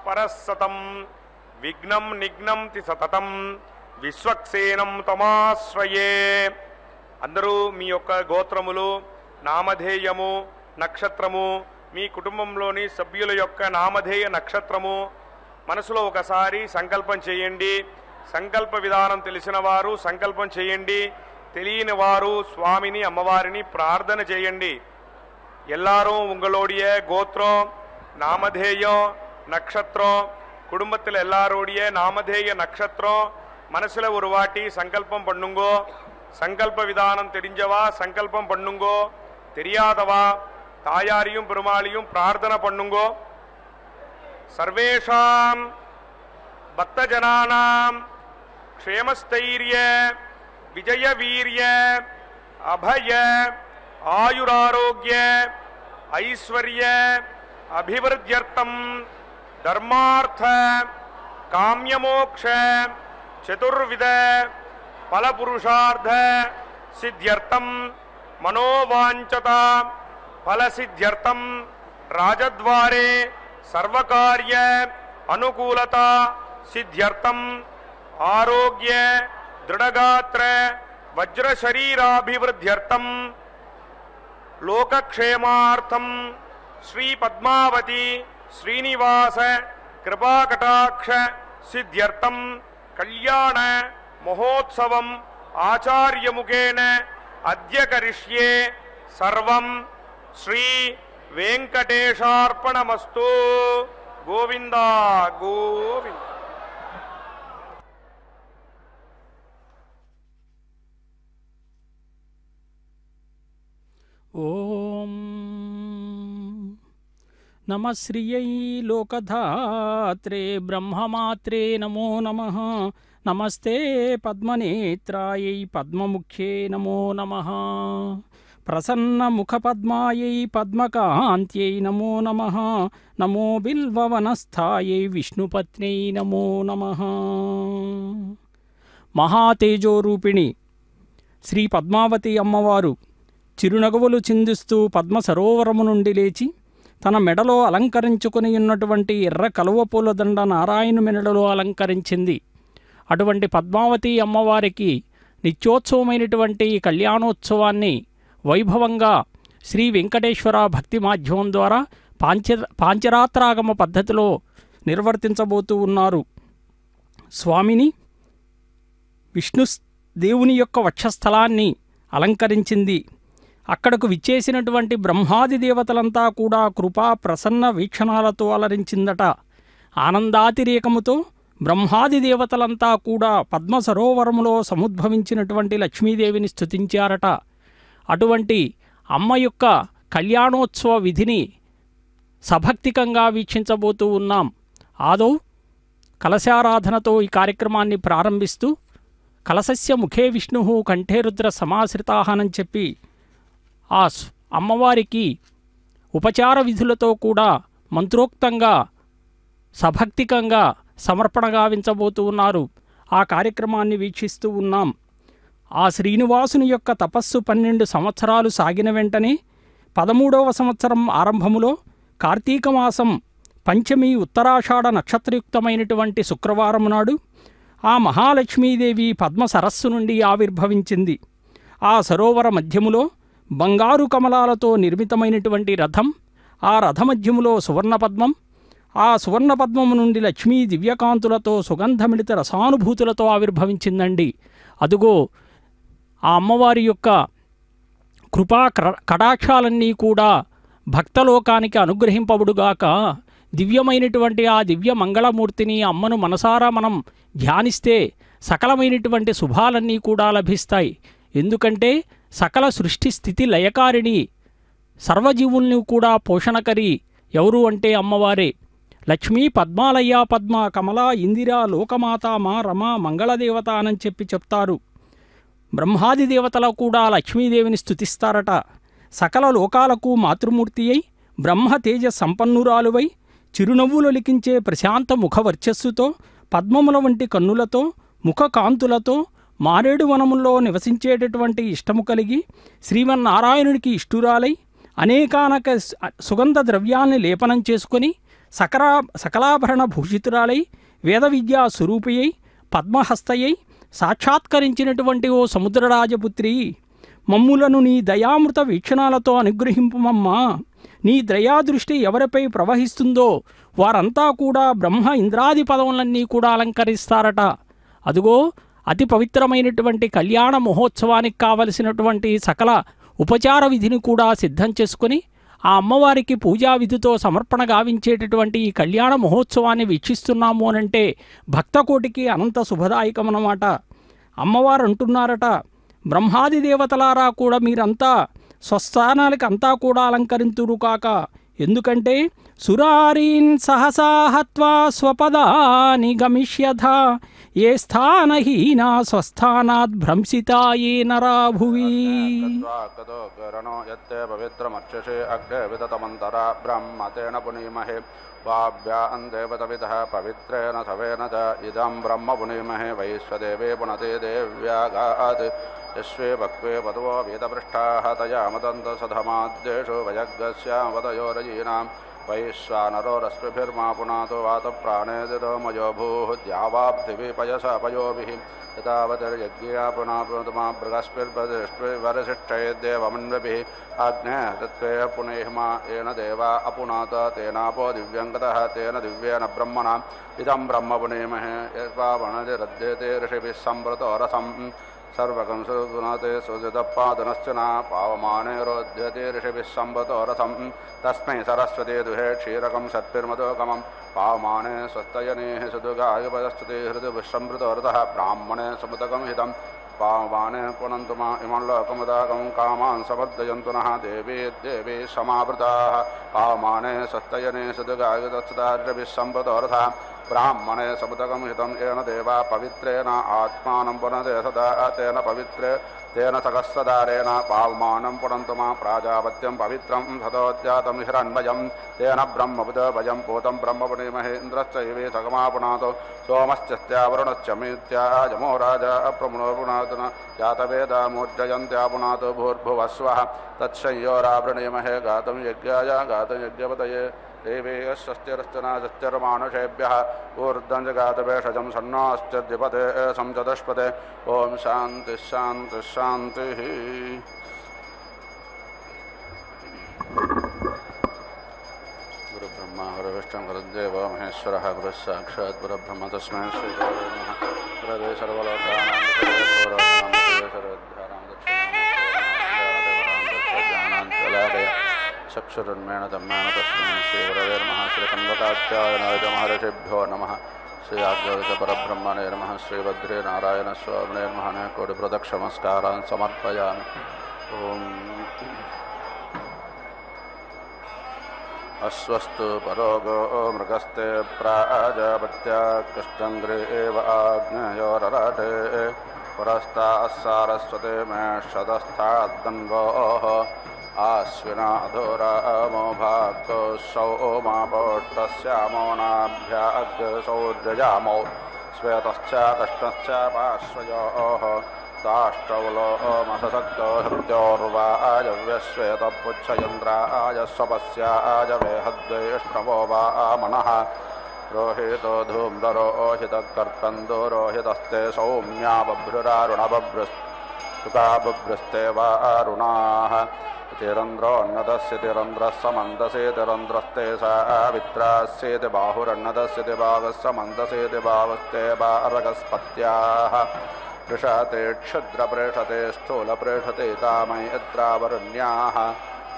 పరస్సతం విఘ్నం నిఘ్నంతి సతతం విశ్వక్సేనం తమాశ్రయే. అందరూ మీ యొక్క గోత్రములు, నామధేయము, నక్షత్రము, మీ కుటుంబంలోని సభ్యుల యొక్క నామధేయ నక్షత్రము మనసులో ఒకసారి సంకల్పం చేయండి. సంకల్ప విధానం తెలిసిన వారు సంకల్పం చేయండి. తెలియని వారు స్వామిని అమ్మవారిని ప్రార్థన చేయండి. எல்லாரும் உங்களுடைய கோத்திரம், நாமதேயம், நட்சத்திரம், குடும்பத்தில் எல்லாருடைய நாமதேய நட்சத்திரம் மனசுல ஒரு வாட்டி சங்கல்பம் பண்ணுங்கோ. சங்கல்ப விதானம் தெரிஞ்சவா சங்கல்பம் பண்ணுங்கோ. தெரியாதவா தாயாரையும் பெருமாளையும் பிரார்த்தனை பண்ணுங்கோ. சர்வேஷாம் பக்தஜனானாம் க்ஷேமஸ்தைர்ய விஜய வீரிய அபய ஆயுராரோக்கிய ஐஸ்வர்ய அபிவிருத்தியர்த்தம் தர்மார்த்த காம்யமோக்ஷ சதுர்வித பலபுருஷார்த்த சித்தியர்த்தம் மனோவாஞ்சதா பலசித்தியர்த்தம் ராஜத்வாரே சர்வகாரிய அனுகூலதா சித்தியர்த்தம் ஆரோக்கிய దృఢగాత్ర వజ్రశరీరాభివృద్ధ్యర్థం లోకక్షేమార్థం శ్రీ పద్మావతి శ్రీనివాస కృపాకటాక్ష సిద్ధ్యర్థం కళ్యాణ మహోత్సవం ఆచార్యముఖేన అద్య కరిష్యే. సర్వం శ్రీ వెంకటేశార్పణమస్తు. గోవింద గోవింద. ఓం నమః శ్రియై లోకధాత్రే బ్రహ్మమాత్రే నమో నమః. నమస్తే పద్మనేత్రాయై పద్మముఖ్యే నమో నమః. ప్రసన్నముఖపద్మాయై పద్మకాంత్యై నమో నమః. నమో బిల్వవనస్థాయై విష్ణుపత్న్యై నమో నమః. మహాతేజోరూపిణి శ్రీ పద్మావతి అమ్మవారు చిరునగవులు చిందిస్తూ పద్మ సరోవరము నుండి లేచి తన మెడలో అలంకరించుకుని ఉన్నటువంటి ఎర్ర కలువపూల దండ నారాయణు మెడలో అలంకరించింది. అటువంటి పద్మావతి అమ్మవారికి నిత్యోత్సవమైనటువంటి కళ్యాణోత్సవాన్ని వైభవంగా శ్రీ వెంకటేశ్వర భక్తి మాధ్యమం ద్వారా పాంచరాత్రాగమ పద్ధతిలో నిర్వర్తించబోతూ ఉన్నారు. స్వామిని విష్ణు దేవుని యొక్క వక్షస్థలాన్ని అలంకరించింది. అక్కడకు విచ్చేసినటువంటి బ్రహ్మాది దేవతలంతా కూడా కృపా ప్రసన్న వీక్షణాలతో అలరించిందట. ఆనందాతిరేకముతో బ్రహ్మాది దేవతలంతా కూడా పద్మ సరోవరములో సముద్భవించినటువంటి లక్ష్మీదేవిని స్తుతించారట. అటువంటి అమ్మ యొక్క కళ్యాణోత్సవ విధిని సభక్తికంగా వీక్షించబోతూ ఉన్నాం. ఆదౌ కలశారాధనతో ఈ కార్యక్రమాన్ని ప్రారంభిస్తూ కలశస్య ముఖే విష్ణు కంఠే రుద్ర సమాశ్రితాహనని చెప్పి ఆ అమ్మవారికి ఉపచార విధులతో కూడా మంత్రోక్తంగా సభక్తికంగా సమర్పణ గావించబోతూ ఉన్నారు. ఆ కార్యక్రమాన్ని వీక్షిస్తూ ఉన్నాం. ఆ శ్రీనివాసుని యొక్క తపస్సు 12 సంవత్సరాలు సాగిన వెంటనే 13వ సంవత్సరం ఆరంభములో కార్తీక మాసం పంచమి ఉత్తరాషాఢ నక్షత్రయుక్తమైనటువంటి శుక్రవారం నాడు ఆ మహాలక్ష్మీదేవి పద్మ సరస్సు నుండి ఆవిర్భవించింది. ఆ సరోవర మధ్యములో బంగారు కమలాలతో నిర్మితమైనటువంటి రథం, ఆ రథమధ్యములో సువర్ణపద్మం, ఆ సువర్ణపద్మము నుండి లక్ష్మీ దివ్యకాంతులతో సుగంధమిళిత రసానుభూతులతో ఆవిర్భవించిందండి. అదుగో ఆ అమ్మవారి యొక్క కృపా కటాక్షాలన్నీ కూడా భక్తలోకానికి అనుగ్రహింపబడుగాక. దివ్యమైనటువంటి ఆ దివ్య మంగళమూర్తిని అమ్మను మనసారా మనం ధ్యానిస్తే సకలమైనటువంటి శుభాలన్నీ కూడా లభిస్తాయి. ఎందుకంటే సకల సృష్టి స్థితి లయకారిణి, సర్వజీవుల్ని కూడా పోషణకరి ఎవరు అంటే అమ్మవారే. లక్ష్మీ పద్మాలయ్య పద్మ కమలా ఇందిరా లోకమాత మా రమ మంగళదేవత అని చెప్పి చెప్తారు. బ్రహ్మాది దేవతలు కూడా లక్ష్మీదేవిని స్తుతిస్తారట. సకల లోకాలకు మాతృమూర్తి అయి బ్రహ్మ తేజ సంపన్నురాలువై చిరునవ్వులు లిఖించే ప్రశాంత ముఖ వర్చస్సుతో పద్మముల వంటి కన్నులతో ముఖ కాంతులతో మారేడు వనముల్లో నివసించేటటువంటి ఇష్టము కలిగి శ్రీమన్నారాయణునికి ఇష్టురాలై అనేకానక సుగంధ ద్రవ్యాన్ని లేపనం చేసుకొని సకలాభరణ భూషితురాలై వేద విద్యా స్వరూపియై పద్మహస్తయై సాక్షాత్కరించినటువంటి ఓ సముద్రరాజపుత్రి, మమ్ములను నీ దయామృత వీక్షణాలతో అనుగ్రహింపుమమ్మా. నీ దయాదృష్టి ఎవరిపై ప్రవహిస్తుందో వారంతా కూడా బ్రహ్మ ఇంద్రాది పదవులన్నీ కూడా అలంకరిస్తారట. అదుగో అతి పవిత్రమైనటువంటి కళ్యాణ మహోత్సవానికి కావలసినటువంటి సకల ఉపచార విధిని కూడా సిద్ధం చేసుకుని ఆ అమ్మవారికి పూజా విధితో సమర్పణ గావించేటటువంటి ఈ కళ్యాణ మహోత్సవాన్ని వీక్షిస్తున్నాము అనంటే భక్తకోటికి అనంత శుభదాయకమన్నమాట. అమ్మవారు అంటున్నారట, బ్రహ్మాది దేవతలారా కూడా మీరంతా స్వస్థానాలకు అంతా కూడా అలంకరింతురు కాక. ఎందుకంటే సురారీన్ సహసాహత్వా స్వపదాని గమిష్యథ ఏ స్థానహీనా స్వస్థానాద్ భ్రంసితా ఏ నరా భువి. పవిత్రమర్చే అగ్రే విదతమంతరా బ్రహ్మతేన పునీమహే వాభ్యా అందేవతవిధ పవిత్రేణ సవేన చ ఇదం బ్రహ్మ పునీమహే వైశ్వదేవే పునతే దేవ్యాగాత్ యస్వే భక్వే పదవో వేదపృష్టాః తయా మదంత సధమాద్యేషు వయగ్గస్యావతయోరయీనాం వైశ్వానరో రశ్మిభిర్మా పునాతో వాతప్రాణేదిదో మయో భూః ద్యావాప్తివి పయసా పయోభిః యతావతిర్యజ్ఞా పునాపునతమా బృహస్పతిర్వరసిష్ఠైర్దేవమన్వభిः ఆగ్నేయ తత్వే పునైహిమా ఏన దేవా అపునాత తేనాపో దివ్యంగతః తేన దివ్యేన బ్రహ్మణా ఇదం బ్రహ్మ పునీమహే యస్వావనతిరద్యతే ఋషిభిः సంవృతో రసం सर्वकं सुगुणते सुजितपादनश्चना पावमाने रोध्यते ऋषिभिः संवतो रथं तस्मै सरस्वती दुहे क्षीरकं सत्पिर्मदोकमं पावमाने स्वस्तयनेः सुदुगायुपदस्तुते हृदयभिसंवृतो रथः ब्राह्मणे समुदकं हितं पावमाने पुनन्तु मा इमं लोकमुदाकं कामान् समर्दयन्तु नः देवी देवी समावृताः पावमाने स्वस्तयने सुदुगायुतस्तुता ऋषिभिः संवतो रथः ब्राह्मणे समुदकं हितं येन देवा पवित्रेण आत्मानं पुनते सदा तेन पवित्रे तेन सहस्रदारेण पावमानं पुनन्तु मा प्राजापत्यं पवित्रं सतोज्जातं हिरण्मयं तेन ब्रह्मबुधभयं पूतं ब्रह्मपुनीमहे इन्द्रश्चैवे सगमा पुनातो सोमश्चस्त्या वरुणश्च मीत्याजमो राजा अप्रमुणो पुनातुन जातवेदा मूर्जयन्त्या पुनातो भूर्भुवस्वः तत्संयोरावृणीमहे गातं यज्ञाय गातं यज्ञपतये देवी स्वस्तिरश्चना सस्तिर्मानुषेभ्यः ऊर्ध्वं जगातभेषजं सन्नाश्चद्विपते संचतुष्पते ॐ शान्तिः शान्तिः शान्तिः। गुरुब्रह्मा गुरुविष्णुः गुरुदेवो महेश्वरः गुरुः साक्षात् परब्रह्म तस्मै श्रीगुरवे नमः। गुरवे सर्वलोकानां चक्षुरुन्मेण तन्मेण तस्मै श्रीगुरवे नमः। श्रीकन्वकात्यायनाय महर्षिभ्यो नमः। श्री आद्वैतपरब्रह्मणे नमः। श्रीभद्रे नारायणस्वामिने नमः। कोटिप्रदक्षिणनमस्कारान् समर्पयामि। ॐ अस्वस्तु परोगो मृगस्ते प्राजापत्या कृष्णन्द्रे एव आग्नेयोरराटे पुरस्तात् सारस्वते मे शतस्थाद्दन्वोः आश्विना अधोरामो भाक्तो सौमापोष्टस्यामोनाभ्याग्सौर्यजामो श्वेतश्च कृष्णश्च पार्श्वयोः ताष्टौलो मसक्तो हृत्योर्वाय व्यश्वेतपुच्छयन्द्राय स्वपस्याय वेहद्वैष्णवो वामनः रोहितो धूम्ररोहितकर्कन्दो रोहितस्ते सौम्या बभ्रुरारुणबभ्रुस्तुका बभ्रुस्ते वारुणाः तिरन्द्रोन्नतस्य तिरन्द्रः समन्दसे तिरन्द्रस्ते सावित्रास्येति बाहुरन्नतस्यति बाहस्य मन्दसेति बाहुस्ते बारगस्पत्याः पृषते क्षुद्रपृषते स्थूलपृषते तामयत्रावरुण्याः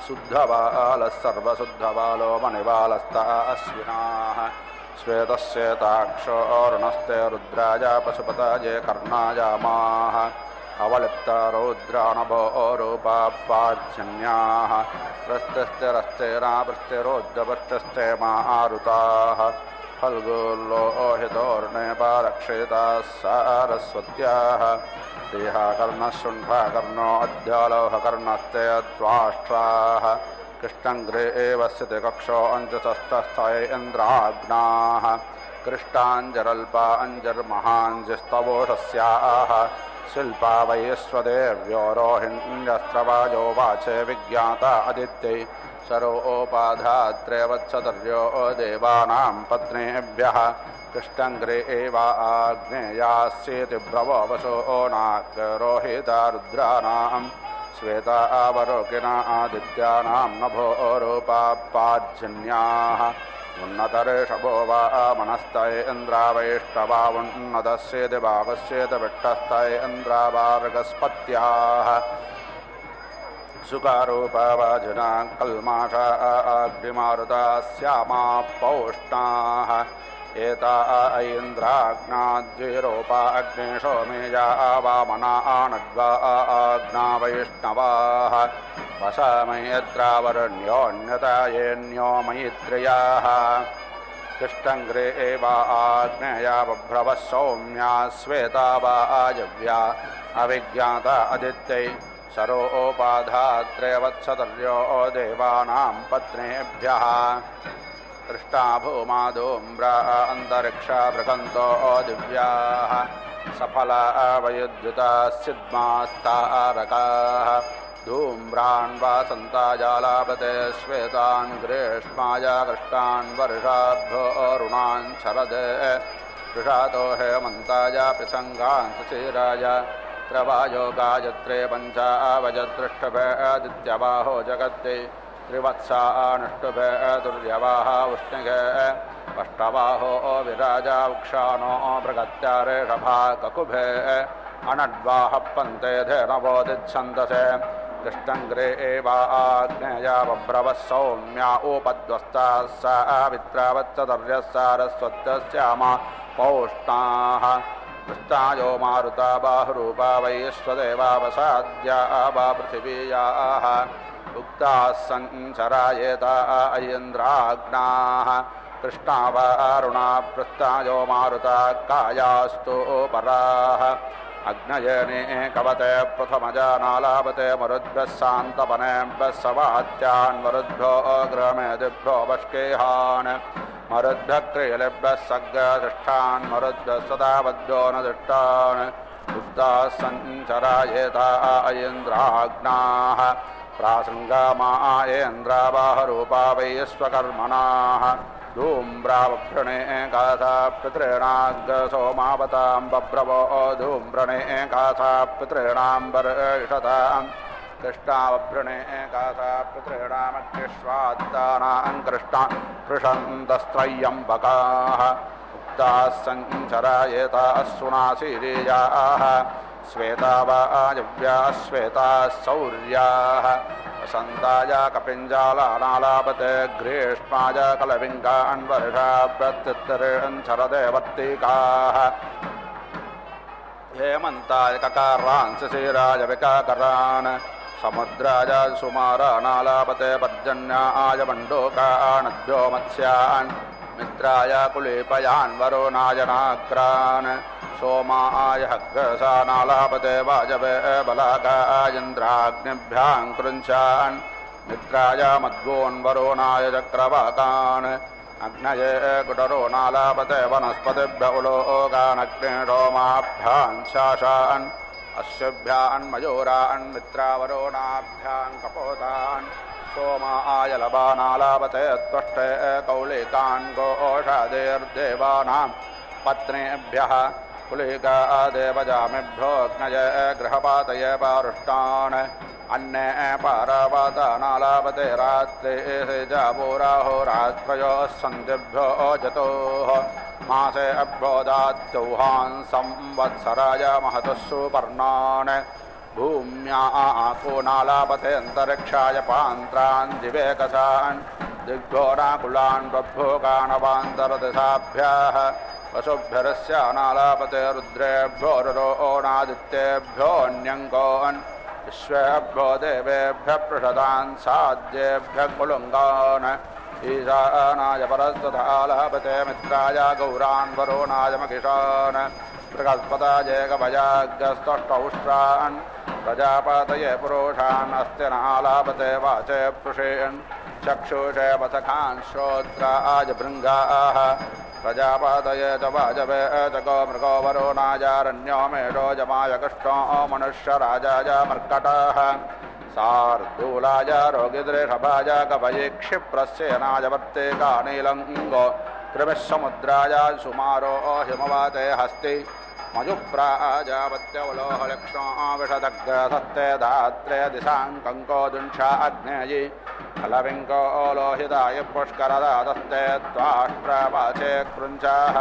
शुद्धबालः सर्वशुद्धबालो मणिबालस्ता अश्विनाः श्वेतस्येताक्षो अरुणस्ते रुद्राय पशुपतये कर्णायामाः अवलिप्ता रौद्राणभोरूपापार्जन्याः प्रस्तिस्तिरस्तेनावृष्टिरोद्यवृष्टिस्ते मारुताः फल्गुल्लोहितोर्णे पारक्षेताः सारस्वत्याः देहाकर्णशृण्भाकर्णो अद्यालोहकर्णस्ते त्वाष्ट्राः कृष्णङ्ग्रे एव स्थिति कक्षो अञ्जसस्तस्थ इन्द्राग्नाः कृष्टाञ्जरल्पा अञ्जर्महाञ्जस्तवोषस्याः शिल्पा वैश्वदेव्यो रोहिण्यस्त्रवायो वाचे विज्ञाता अदित्यै सरोपाधात्रेवत्सतर्यो देवानां पत्नीभ्यः कृष्णङ्ग्रे एवाग्नेयास्येति ब्रवो वसो नाक्रोहिता रुद्राणां श्वेता आवरोकिना आदित्यानां नभो रूपापाज्जन्याः उन्नतऋषभो वा मनस्तय इन्द्रावैष्टवा उन्नतस्येति भावस्येति विट्टस्तय इन्द्रावार्गस्पत्याः सुकारूपवाजुना कल्माषा अग्निमारुता श्यामा पौष्णाः एता ऐन्द्राग्नाद्विरूपा अग्निशो मेया वामना आनद्वा आग्ना वैष्णवाः वसमयद्रावरण्योऽन्यतायेऽन्यो मैत्र्याः कृष्णङ्ग्रे एवा आग्नेया बभ्रवः सौम्या श्वेता वा आजव्या अविज्ञाता अदित्यै सरोपाधात्रेवत्सतर्यो देवानां पत्नीभ्यः कृष्णा भूमा धूम्रा अन्तरिक्षा भृगन्तो दिव्याः सफला वयुद्युता सिद्मास्तारकाः धूम्रान् वासन्ता जालापते श्वेतान् ग्रीष्माय कृष्णान् वर्षाभ्यो अरुणान् शरदे वृषातो हेमन्ताय पिसङ्गान् सुशीराय त्रवायो गायत्रे पञ्चावजदृष्टभे आदित्यबाहो जगत्ते त्रिवत्सा अनुष्टुभे दुर्यवाः उष्णिगे अष्टबाहो विराजा उक्षानो प्रगत्या रेषभा ककुभे अनड्वाः पन्ते धेनवोदिच्छन्दसे कृष्णङ्ग्रे एवा आग्नेया बभ्रवः सौम्या उपद्वस्ताः सावित्रावत्सतर्यः सारस्वत्यस्यामा पौष्णाः कृष्णायो मारुता बाहुरूपा वैश्वदेवा वसाद्या वा पृथिवीयाः उक्ताः सञ्चरायेता ऐन्द्राग्नाः कृष्णा वा अरुणा पृष्ठायो मारुता कायास्तु पराः अग्नयने कवते प्रथमजानालापते मरुद्भ्यः शान्तपनेभ्यः सवात्यान् मरुद्भ्यो अग्रमेदिभ्यो वष्केहान् मरुद्भ्यः क्रियलेभ्यः सग्रधिष्ठान् मरुद्भ्यः सदावद्भ्यो न दिष्टान् उक्ताः सञ्चरायेता ऐन्द्राग्नाः प्रासङ्गामा ऐन्द्रावाहरूपा वैश्वकर्मणाः धूम्रावभृणे गाथा पितॄणाग्रसोमावतां बभ्रवो धूम्रणे गाथा पितॄणां वर्षतां कृष्णावभृणे गाथा पितॄणामग्निष्वात्तानां कृष्णा पृषन्तस्त्रय्यम्बकाः उक्ताः सञ्चरायेताः सुनासीरीयाः श्वेता वा आजव्याः श्वेताः सौर्याः वसन्ताय कपिञ्जालानालापते ग्रीष्माय कलविङ्गान् वर्षाभ्यत्तित्तरेण शरदेवर्तिकाः हेमन्ताय ककारान् शिशिराय विकाकरान् समुद्राय सुमारानालापते पर्जन्याय मण्डूकानद्भ्यो मत्स्यान् मित्राय कुलीपयान् वरुणाय नाक्रान् सोमाय हग्रसानालापते वाजवे बलाकाय इन्द्राग्निभ्यां कृञ्चान् मित्राय मद्गोन्वरुणाय चक्रवाकान् अग्नये कुटरो नालापते वनस्पतिभ्य उलोकानग्निशोमाभ्यां शाशान् अश्वभ्यान् मयूरान् मित्रावरुणाभ्यां कपोतान् सोमाय लबानालापते त्वष्टे कौलिकान् गोषादेर्देवानां पत्नीभ्यः कुलिका देवजामिभ्योऽग्नये गृहपातये पारुष्टान् अन्ये पारावातानालापते रात्रे जाबोराहोरात्रयोः सन्धिभ्यो जतोः मासे अभ्योदात्यौहान् संवत्सराय महतः सुपर्णान् भूम्या आकोनालापते अन्तरिक्षाय पान्त्रान् दिवेकसान् दिग्घोराकुलान् बभ्भोगाणवान्तरदिशाभ्यः वसुभ्यरस्यानालापते रुद्रेभ्यो रुरोणादित्येभ्योऽन्यङ्कोन् विश्वेभ्यो देवेभ्यः पृषदान् साध्येभ्यः कुलुङ्गान् ईशानाय परस्तथालापते मित्राय गौरान् वरुणाय मखिषान् बृहस्पताय गभयाग्रस्तष्टौष्ट्रान् प्रजापतये पुरुषान् अस्त्यनालापते वाचे पृषेन् चक्षुषे वसखान् श्रोत्राय भृङ्गाः प्रजापतये च वाजवे च गोमृगो वरुणायारण्यो मेढो जमाय कृष्णो मनुष्यराजाय मर्कटः शार्दूलाय रोगिद्रेषभाय कवये क्षिप्रस्येनाय वर्तेकानीलङ्गो कृमिः समुद्राय सुमारो हिमवाते हस्ति मयुप्राजावत्यवलोहलक्ष्णो विषदग्रसत्ते धात्रे दिशाङ्कङ्को दुंशा अग्नेयी अलविङ्को लोहिताय पुष्करदादस्ते त्वाष्ट्रवाचे कृञ्चाः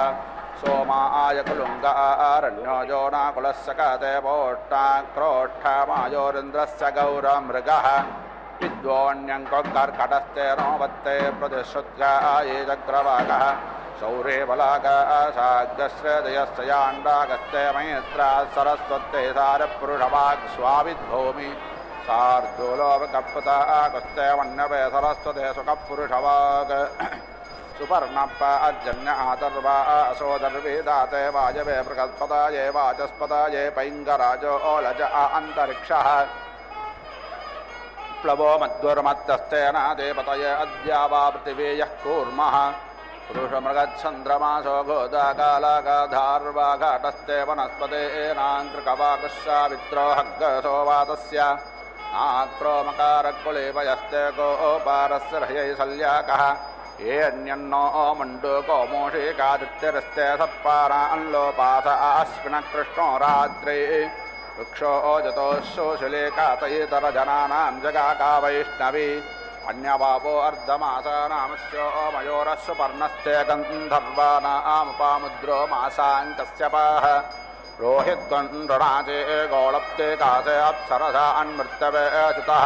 सोमाय कुलुङ्गारण्यो जोनाकुलस्सकते पोष्टाक्रोष्ठमायोरिन्द्रस्य गौरमृगः विद्वोऽन्यङ्कर्कटस्ते नोवत्ते प्रतिश्रुत्याये चक्रवाकः सौरे बलागाशाग्रश्रेदयस्य याण्डागस्ते मैत्राः सरस्वत्ते सारपुरुषवाक् स्वाविद्भूमि शार्दूलोकपतागस्ते वन्यवे सरस्वते सुखपुरुषवाक् सुपर्णप्प अजन्य आतर्वा असोदर्वेदाते वाजवे बृहस्पताये वाचस्पताये पैङ्गराजो ओलज अन्तरिक्षः प्लवो मध्वर्मत्तस्तेन देवतये अद्या वा पृथिवी यः कूर्मः पुरुषमृगच्छन्द्रमासो गोदाकालागाधार्वाघाटस्ते वनस्पतेनाङ्कृकवाकुस्सावित्रो हग्गसो वातस्य नाक्रोमकारकुलेवयस्ते गोपारस्य हृयै सल्याकः येऽन्यन्नो मण्डूको मूषिकादित्यरस्ते सत्पारान्लोपास आश्विनकृष्णो रात्रि वृक्षो जतोशोशिलेकातयेतरजनानां जगाका वैष्णवी अन्यवापो अर्धमासानामस्यो मयोरः सुपर्णस्ते गन्धर्वानामुपामुद्रो मासाङ्कस्यपाः रोहित्वन्नृणाचे गोळप्ते कासे अप्सरसा अन्मृत्यवे अचितः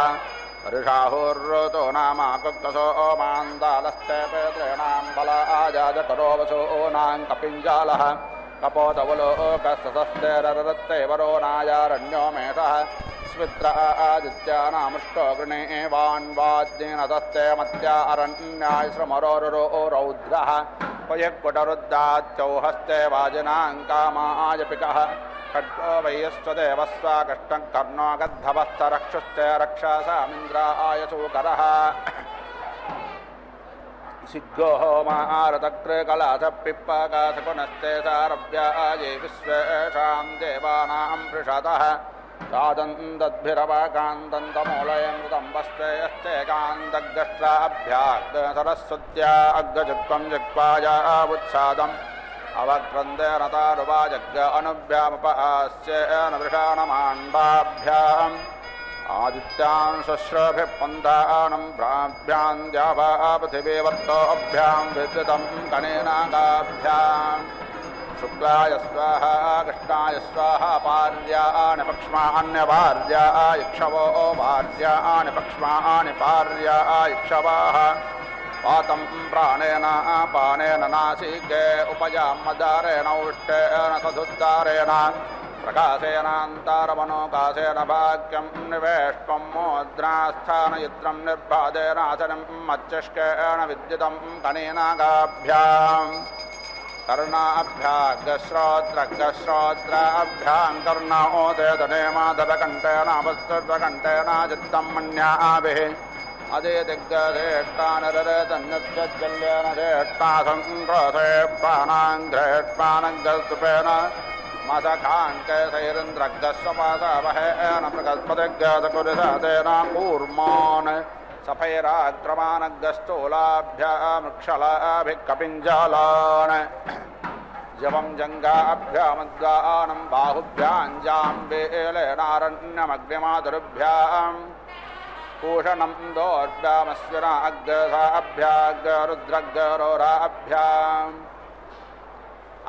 ऋषाहुर्तो नामाकुक्तसो मान्दालस्ते पेत्रेणां बलाजाजकरो वसोनां कपिञ्जालः कपोतवलोकस्तस्ते ररत्ते वरोनायारण्यो मेषः स्मित्र आदित्यानामुष्टो गृणेवान्वाद्येन तस्ते मत्या अरण्याय श्रमरोरुरो रौद्रः पयक्कुटरुद्धात्यौहस्ते वाजिनां कामायपिकः खड्गो वैयस्वदेवस्वाकष्टं कर्णो गद्धवस्तरक्षुस्ते रक्षसामिन्द्राय सूकरः सिद्धो होमारतकृकलासपिप्पकाशपुनस्ते सारव्याये विश्वेषां देवानां पृषतः सादन्तद्भिरवकान्तन्तमूलयमृतं वस्ते यस्ते कान्तग्रष्टाभ्याग् सरस्वत्या अग्रजुक्तं जिह्वायावुत्सादम् अवक्रन्देन तारुवाजग् अनुभ्यामुपहास्येन वृषाणमाण्डाभ्याम् आदित्यां शुश्रूभिः पन्थानं भ्राभ्यां द्यावा पृथिवीवर्तोभ्यां विद्युतं कनेनागाभ्यां शुक्लाय स्वाहा कृष्णाय स्वाहा पार्याणि पक्ष्मान्यभार्याय इक्षवो भार्याणि पक्ष्माणि पार्याय इक्षवाः पातं प्राणेन पानेन नासिके उपयामदारेण उष्टेन सदुद्धारेण प्रकाशेनान्तरमनोकाशेन भाग्यं निवेष्टं मोद्रास्थानयित्रं निर्बाधेनाशनं मच्चिष्केण विद्युतं कनेनागाभ्यां कर्णाभ्याग्श्रोत्राभ्यां कर्णोदेतनेमाधवकण्ठेन वस्तुर्वकण्ठेन चित्तं मन्याभिः अदेदिग्गधेष्टानरतन्यज्जल्येन धेष्टासङ्ग्रसे प्राणाङ्घ्रेष्टानङ्गस्तुपेन मदकाङ्कैरन्द्रग्धस्वपादवहेन मृगस्पतिग्गतकुरिसतेन कूर्मान् सफैराक्रमानग्धस्थूलाभ्यामृक्षलाभिः कपिञ्जालान् जवं जङ्गाभ्यामद्वानं बाहुभ्यां जाम्बेलेनारण्यमग्निमातुर्भ्यां पूषणं दोर्भ्यामस्विना अग्रसाभ्यागरुद्रगरोराभ्याम्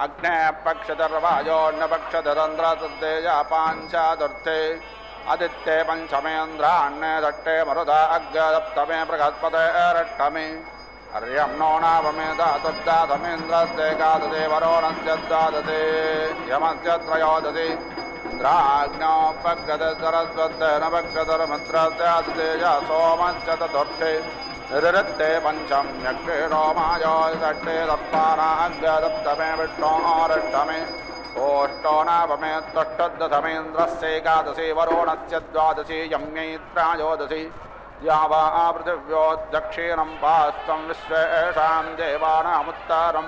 अग्ने पक्षधर्वायोन्यपक्षधरन्द्रतद्देजा पाञ्चादुर्थे आदित्ये पञ्चमेन्द्राण्ये षष्ठे मरुदा अग्रसप्तमे बृहस्पते रष्टमे अर्यं नो नावमे दातुर्दातमेन्द्रस्येकादशे वरोणस्य द्वादशे यमस्य त्रयोदशे इन्द्राग्नोपग्रदसरस्वतेन पक्षधर्मत्रस्यादशेजा सोमस्य चतुर्थे ऋत्ते पञ्चम्यक्षीणो मायो षष्ठे सप्तानाग्रसप्तमे विष्णोरष्टमे ओष्टो नावमे त्वष्टदशमेन्द्रस्यैकादशे वरुणस्य द्वादशे यम्यैत्रायोदशे द्यावा पृथिव्योदक्षिणं पास्तं विश्वेषां देवानामुत्तरं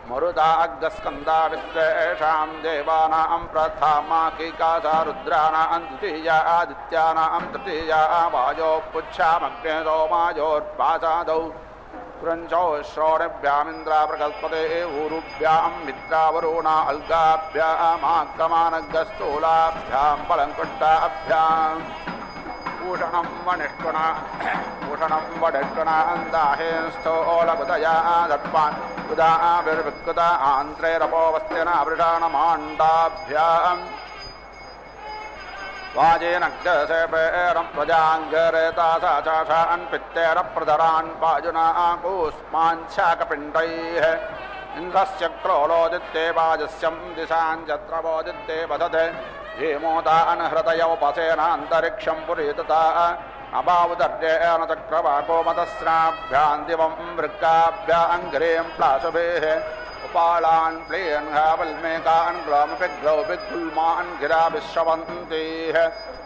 मरुदाग्स्कन्दा विश्वेषां देवानां प्रथमा कीकासा रुद्राणां द्वितीया आदित्यानां तृतीया वायो पुच्छामग्ने सोमायोर्पासादौ पुरञ्चौ श्रोणिभ्यामिन्द्रा प्रकल्पते ऊरुभ्यां मित्रावरुणा अल्गाभ्यामाक्रमानगस्थूलाभ्यां पलङ्कुट्टाभ्याम् भूषणं वनिष्ठुना अन्दाहेस्थोलकुतया दर्पान् उदाभिर्विकृता आन्त्रैरपोवस्त्यना वृषाणमाण्डाभ्याम् वाजेनग्रसेपेरं प्रजाङ्गरेतासा चाषान् पित्तेरप्रधरान् वाजुना कूष्माञ्छाकपिण्डैः इन्द्रस्य क्रोलोदित्ते वाजस्यं दिशाञ्चत्रवोदित्ते वदते हेमोदान् हृदयोपसेनान्तरिक्षं पुरीतता अबावुदर्येण चक्रवाको मतस्राभ्यां दिवं वृक्काभ्याङ्ग्रें प्लाशुभेः उपालान् प्लेन्हावल्मेकान् ग्लामपिग्लौपिग्गुल्मान् गिराभिश्रवन्तीः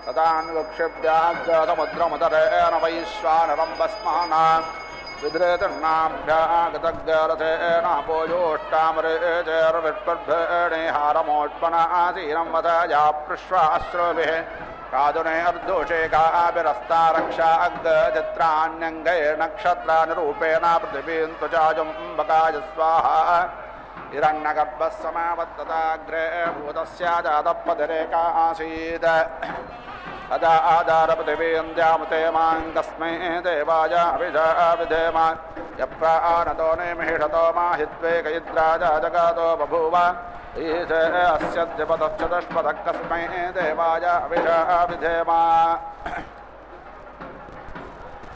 ततान् वृक्षेभ्याग्रसमुद्रमुदरेण वैश्वानरं वस्मानान् विद्रेतर्णाभ्यागतग्ररथेन पोजोष्टामरेजर्विष्पर्भेणेहारमोत्पनासीनं वधया पृश्वाश्रुभिः कादुने अर्दोषे काभिरस्ता रक्षाग्रचित्राण्यङ्गै नक्षत्रानुरूपेण पृथिवीं त्वचाजुम्बकाय स्वाहा हिरण्यगर्भः समावत्तताग्रे भूतस्य जातपतिरेका आसीत् अदा आदारपृथिवीं द्यामते मां तस्मै देवाय विधेम यप्रानतो नेमिषतो माहित्वेकयिद्राजा जगातो बभूव ईश अस्य द्विपदश्चतुष्पदः कस्मै देवाय विधेम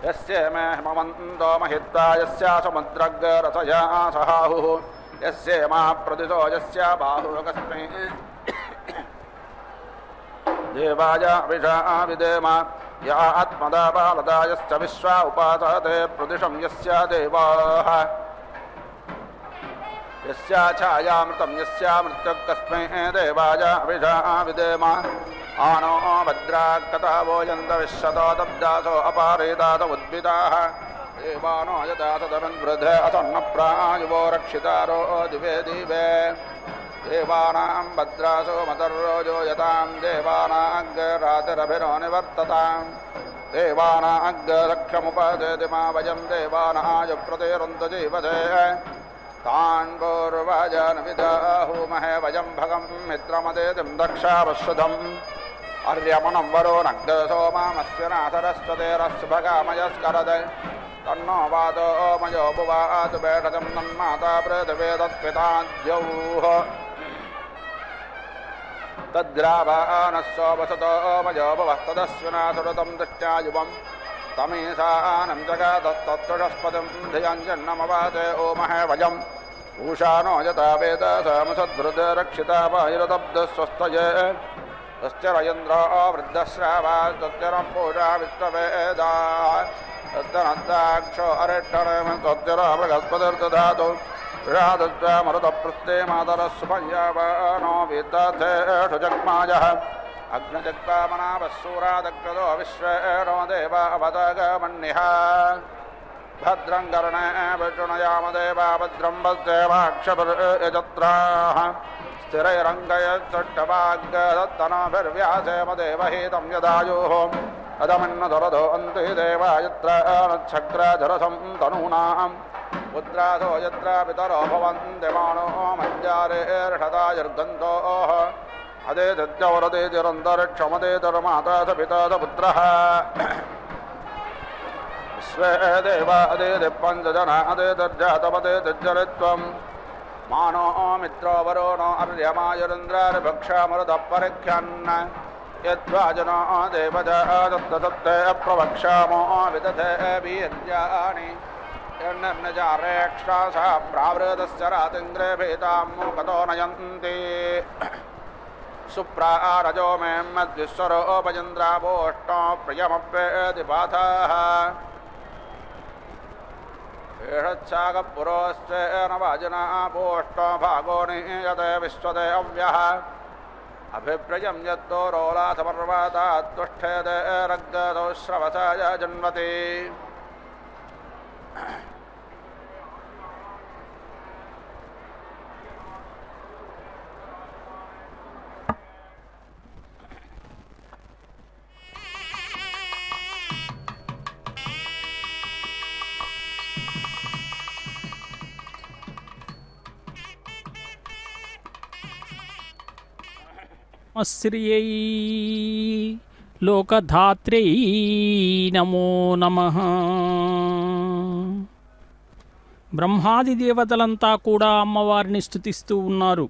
यस्य मे हिमवन्तो महित्वा यस्या समुद्रग्ररसया सहाहुः यस्य मा प्रदिशो यस्य बाहुः कस्मै देवाय विधेम या आत्मदा बालदा यश्च विश्वा उपासते प्रदिशं यस्य देवाः यस्या छायामृतं यस्या मृत्युः कस्मै देवाय विधेम आनो भद्राक्कतावो यन्तविश्वतो दब्दासो अपारेदात उद्भिदाः देवानो यथा तदनुवृध असन्नप्रायुवो रक्षितारो दिवे दिवे देवानां भद्रासो मतर्रोजो यतां देवानाग्रातिरभिरो निवर्ततां देवानाग्रलक्ष्यमुपदेति मा वयं देवानाय प्रतिरुन्दजीवते तान् पूर्वजनविदाहुमहे वयं भगं मित्रमदेतिं दक्षावश्रुधम् अर्यमणं वरो नग्धसोमामस्य नाथरस्वतेरस्भगामयस्करद तन्नो वातो मयो बुवातु बेटजं नन्माता पृथिवे तत्पिताद्यौः तद्रावानस्सो वसतो मयो भवः तदस्विना सुरतं दृष्ट्यायुवं तमीशानं जगादत्तत्सुषस्पतिं धियञ्जन्नमवाते ओमहे वयम् ऊषानो यथा वेद समसद्भृत रक्षिता वायुरदब्धस्वस्तये तश्चरयन्द्रो वृद्धश्रावास्तच्चरं पूषा विश्ववेदाः तद्दनद्दाक्षो अरिष्ठरं तच्चरमृगस्पतिर्दधातु मरुतपृष्ठे मातरस्सुपञ्जावानो विदधेषु जग्मायः अग्निजग्वामनावस्सूरादग्रतो विश्वेणो देवा अवतगमन्निः भद्रं कर्णे विष्णुयाम देवा भद्रं वज्रेवाक्षभिर्यजत्राः स्थिरैरङ्गयच्चट्टवाग्दत्तनाभिर्व्यासेम देवहितं यदायुः अदमन्नदरदो अन्ति देवायत्र नच्छक्रधरसं तनूनाम् पुत्रासो यत्र पितरो भवन्ति मानो मञ्जारेर्षदायुर्गन्धोः अदेतद्यवरदेतिरन्तरिक्षमदेतर्माता स पिता स पुत्रः विश्वे देवा अदेति पञ्चजना अदेतर्जातमदेतज्जरित्वम् मानो मित्रो वरुणो अर्यमायुरिन्द्रार्भक्षामरुतः परिख्यन् यद्वाजनो देवजा दत्तदत्ते अप्रवक्ष्यामो विदधे वीर्याणि यन्नजारेक्षासा प्रावृतस्य रातिन्द्रे भीतां मूकतो नयन्ति सुप्रारजो मे मद्विश्वरोपचन्द्रावोष्टो प्रियमप्येतिपाथः एषच्छाकपुरोस्वेन वाजिना पोष्टो भागो नियते विश्वते अव्यः अभिप्रियं यत्तो रोलाथपर्वतात्तुष्ठेते रग्गतो श्रवसाय जन्मति శ్రియై లోకధాత్ర్యై నమో నమః. బ్రహ్మాది దేవతలంతా కూడా అమ్మవారిని స్తుతిస్తూ ఉన్నారు.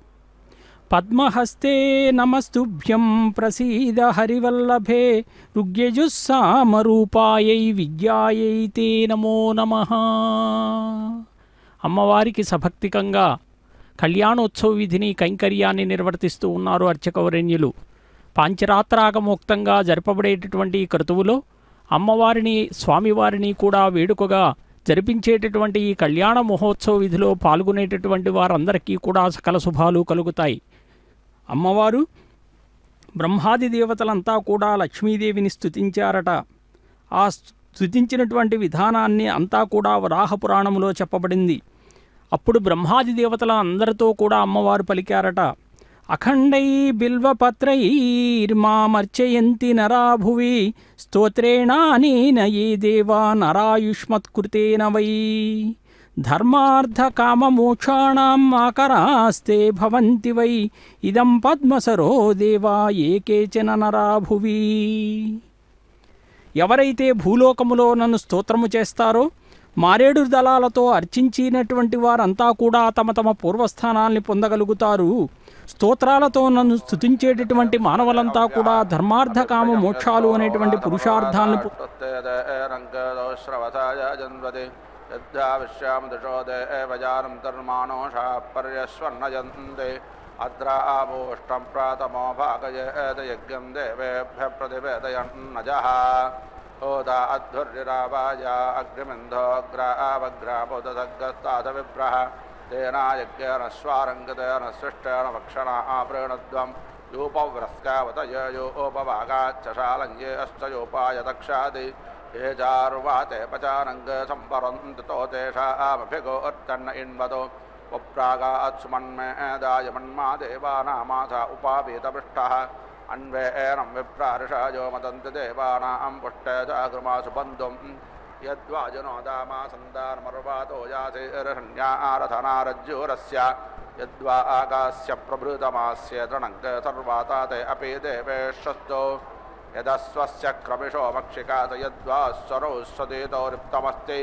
పద్మహస్తే నమస్తుభ్యం ప్రసీద హరివల్లభే రుగ్యజుస్సామరూపాయై విద్యాయై తే నమో నమః. అమ్మవారికి సభక్తికంగా కళ్యాణోత్సవ విధిని కైంకర్యాన్ని నిర్వర్తిస్తూ ఉన్నారు అర్చకవరేణ్యులు. పాంచరాత్రాగమోక్తంగా జరపబడేటటువంటి ఈ క్రతువులో అమ్మవారిని స్వామివారిని కూడా వేడుకగా జరిపించేటటువంటి ఈ కళ్యాణ మహోత్సవ విధిలో పాల్గొనేటటువంటి వారందరికీ కూడా సకల శుభాలు కలుగుతాయి. అమ్మవారు బ్రహ్మాది దేవతలంతా కూడా లక్ష్మీదేవిని స్తుతించారట. ఆ స్తుతించినటువంటి విధానాన్ని అంతా కూడా వరాహ పురాణంలో చెప్పబడింది. అప్పుడు బ్రహ్మాది దేవతల అందరితో కూడా అమ్మవారు పలికారట. అఖండై బిల్వపత్రైర్మామర్చయంతి నరాభువి స్తోత్రేణానేన ఏ దేవా నరాయుష్మత్కృతేన వై ధర్మార్థకామమోక్షాణం ఆకరాస్తే భవంతి వై ఇదం పద్మసరో దేవా ఏ కేచన నరాభువి. ఎవరైతే భూలోకములో నన్ను స్తోత్రము చేస్తారో మారేడు దళాలతో అర్చించినటువంటి వారంతా కూడా తమ తమ పూర్వస్థానాల్ని పొందగలుగుతారు. స్తోత్రాలతో నన్ను స్తుతించేటటువంటి మానవులంతా కూడా ధర్మార్థకామ మోక్షాలు అనేటువంటి పురుషార్థాలను అద్రావోష్టం ప్రాతమో భాగయజ్ఞం దేవేభ్య ప్రతివేదయన్నజః ఓదా అధ్వర్యురావాయ అగ్నిమింధోగ్రావగ్రాపోదసగ్గస్తాథ విప్రః తేనాయజ్ఞేన స్వారంగతేన సృష్టేన వక్షణ ఆప్రేణద్వం యూపవ్రస్కావతయోపవాగాచ్చశాలంగే అశ్చయోపాయతక్షాది ఏ చార్వాతే పచానంగ సంపరంతో తేషామభిగోర్తన్న ఇన్వతో వప్రాగాత్సుమన్మేదాయమన్మా దేవానామాస ఉపావేతపృష్టః అన్వేనం విప్రార్షాయో మదంతి దేవానాం పుష్టే జాగృమాసు బంధుం యద్వాజనోదామా సందానమర్వాతో యాసేరహన్యారథనారజ్జూరస్య యద్వా ఆకాశ్య ప్రభృతమాస్య తృణంక సర్వాతాతే అపి దేవేశ్వస్తో యదస్వస్య క్రమిషో మక్షికాత యద్వాస్వరౌ స్వదేతో రిప్తమస్తి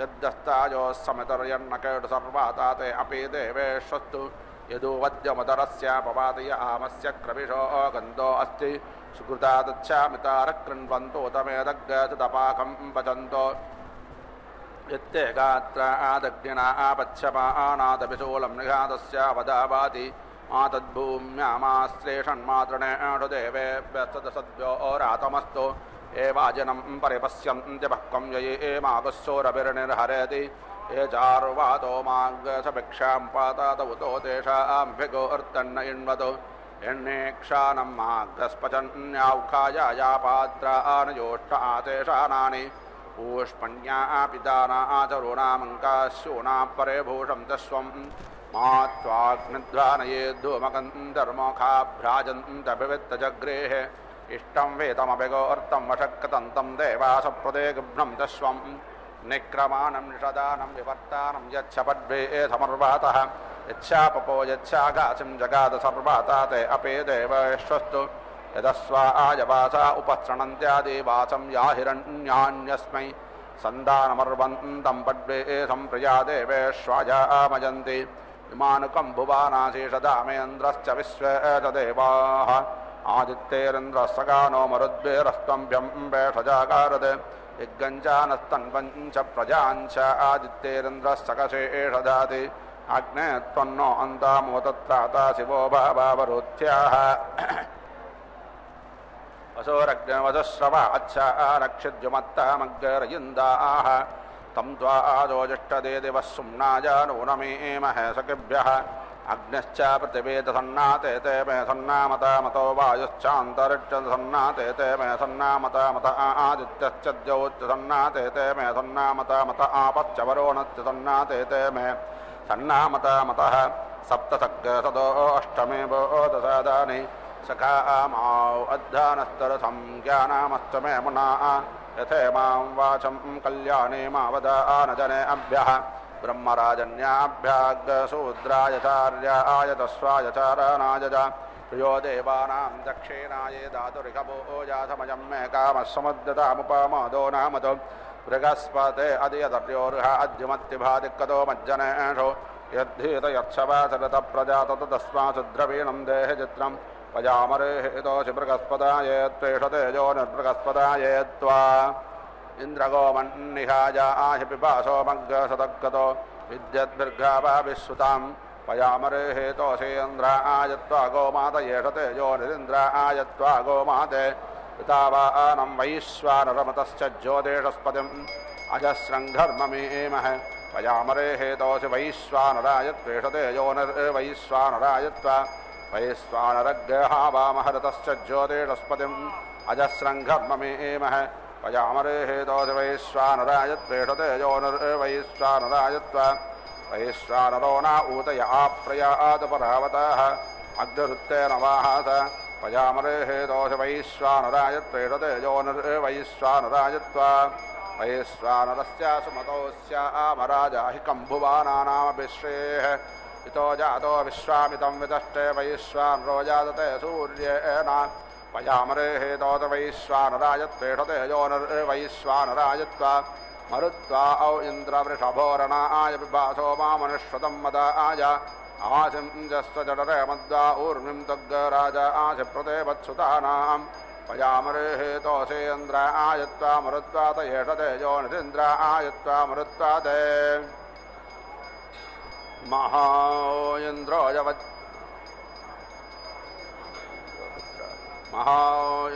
యద్దస్తాయోస్సమితర్యన్నకేటు సర్వాతాతే అపి దేవేశ్వస్తు యదోవద్యమదరస్య పవాదయ ఆమస్య క్రమిషో గంధో అస్తి సుకృతాదచ్చామితారకృణ్వంతో తమేదగ్గతపాకం పచంతో యత్తే గాత్రాదగ్నినాపచ్చమానాదపిశూలం నిఘాతస్య వదావాతి మాతద్భూమ్యామాశ్లేషన్మాతృణేషు దేవేభ్యస్తదసద్భ్యో రాతమస్తు ఏవాజనం పరిపశ్యంత్య భక్వం యయేమాగుస్సోరభిర్నిర్హరేతి ఏ చార్వాతో మాగసభిక్షాం పాతాతవుతో తేషాంభిగోర్తన్న ఇన్వతో ఎన్నేక్షానం మాగస్పచన్యాౌఖాయాపాత్రానయోష్ట ఆతేషానాని ఊష్మణ్యా పితానాచరుణామంకాశూనా పరే భూషం తస్వం మాత్వాగ్నిధ్వానయే ధూమకంధర్మోఖాభ్రాజంతభివిత్తజగ్రేహ ఇష్టం వేతమభిగోర్తం వశక్కతంతం దేవాసప్రదే గృహ్ణం తస్వం నిక్రమాణం నిషదానం వివర్తానం యచ్చపడ్వేధమర్వాతః యచ్చాపపో యచ్చాగాసిం జగాద సర్వాతాతే అపే దేవేశ్వస్తు యదస్వాయవాసా ఉపశ్రణంత్యాదేవాసం యాహిరణ్యాన్యస్మై సందానమర్వంతం పడ్వేధం ప్రియా దేవేశ్వాయామయంతి ఇమానుకం భువానాశేషదామేంద్రశ్చ విశ్వేచ దేవాః ఆదిత్యేరింద్రస్సగానో మరుద్వేరస్త్వం వేషజాకారతే యజ్ఞంచానస్తన్వంచ ప్రజాంచ ఆదిత్యేరింద్రస్సకశేషదాతి అగ్నే త్వన్నో అంతామోతత్రాత శివో భావావరోధ్యాః వసోరగ్నవధశ్రవ అచ్చారక్షిద్యుమత్తామగ్గరయిందాః తం త్వాజోజిష్టదే దివः సుమ్నాయ నూనమేమహే సఖిభ్యः అగ్నిశ్చ పృథివేదసన్నాతే తే మే సన్నామతామతో వాయుశ్చాంతరిక్షసన్నాతే తే మే సన్నామతామత ఆదిత్యశ్చ ద్యౌశ్చసన్నాతే తే మే సన్నామతామత ఆపశ్చ వరుణశ్చ సన్నాతే తే మే సన్నామతామతః సప్తసగ్గసదో అష్టమే బోధసాదాని సఖామాౌ అద్ధానస్తరసం జ్ఞానామస్తమే మునా యథేమాం వాచం కళ్యాణే మావదానజనే అభ్యః బ్రహ్మరాజన్యాభ్యాగ్గశూద్రాయచార్యాయ తస్వాయచారణాయ प्रियो देवानां दक्षिणाये धातुरिकभोजाथमजं मे कामः समुद्यतामुपमोदो नामतो बृहस्पते अधियदर्योर्ह अद्युमत्तिभादिक्कतो मज्जनेषु यद्धीत यत्सवासरत प्रजातत तस्मात् द्रवीणं देहि चित्रं पजामरेहितोषि बृहस्पताये त्वेषतेजो निर्बृहस्पताये त्वा इन्द्रगोमन्निहायाहि पिपासो मग्गसतक्कतो विद्यद्भिर्गावाभिश्रुतां पयामरेहेतोषेन्द्रायत्वा गोमात येषतेजो निरिन्द्रायत्वा गोमाते पितावानं वैश्वानरमतश्च ज्योतिषस्पतिम् अजस्रङ्घर्ममीमः पयामरेहेतोषि वैश्वानरायत्वेषतेजो निर्वैश्वानरायत्वा वैश्वानरग्रहावामहरतश्च ज्योतिषस्पतिम् अजस्रङ्घर्ममीमः पयामरेहेतोषि वैश्वानरायत्वेषतेजो निर्वैश्वानरायत्वा वैश्वानरो न ऊतय आप्रयात् परावतः अग्निरुत्तेन वाहास पयामरेहेतोषि वैश्वानरायत्वेषतेजो निर्वैश्वानरायत्वा वैश्वानरस्य सुमतोऽस्य आमराजाहि कम्भुवानानामभिश्रेः इतो जातो विश्वामितं वितष्टे वैश्वानरो जातते सूर्येण पयामरेहेतोष वैश्वानरायत्वेषतेजो निर्वैश्वानरायत्वा मरुत्वा औ इन्द्रवृषभोरणाय पिबासो मामनुष्वतं मदाय आसिंजस्वजडरे मद्वा ऊर्मिं तग्गराजा आसिप्रते वत्सुतानां पयामरेहेतोषेन्द्रायत्वा मरुत्वा तयेषतेजो निरिन्द्रायत्वा मरुत्वा ते महा